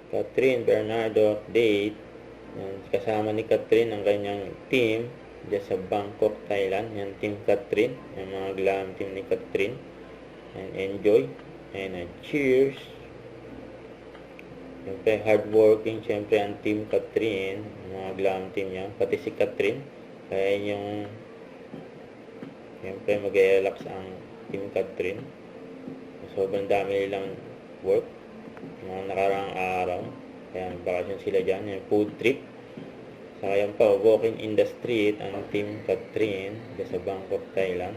Catherine Bernardo update. Yan, kasama ni Catherine ang kanyang team dyan sa Bangkok, Thailand. Yan, Team Catherine. Yung mga glam team ni Catherine. And enjoy. And cheers. Siyempre, hardworking. Siyempre, ang Team Catherine. Mga glam team niya. Pati si Catherine. Kaya yung siyempre, mag-relax ang Team Catherine. Sobrang dami nilang work. Mga nakaraang araw. Kaya bakasyon sila dyan. Yung food trip. Saka yan pa, walking in the street ang Team Catherine sa Bangkok, Thailand.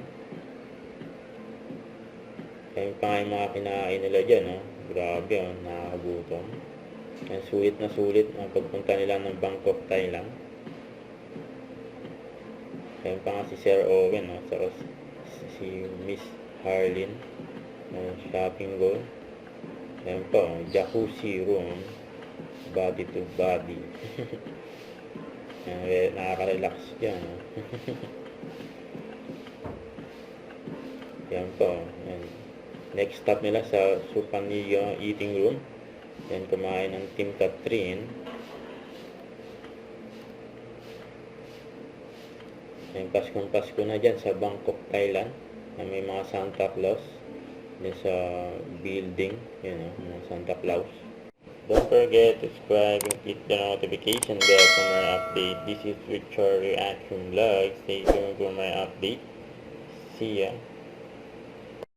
Kaya pa nga yung mga kinain nila dyan, no? Grabe, oh, nakakagutom. Yan, sulit na sulit ang pagpunta nila ng Bangkok, Thailand. Kaya pa nga si Sir Owen, no? Saka si Miss Harlin. Shopping goal. Yan pa, oh, jacuzzi room. Body to body. Nakaka-relax dyan. No? Yan po. Yan. Next stop nila sa Supania eating room. Yan, kumain ng Team Catherine. Yan, Pasko na dyan sa Bangkok, Thailand. Yan, may mga Santa Claus. Yan sa building. Yan, mga Santa Claus. Don't forget to subscribe and hit the notification bell for more update. This is Richard Reaction Vlog. Stay tuned for my update. See ya.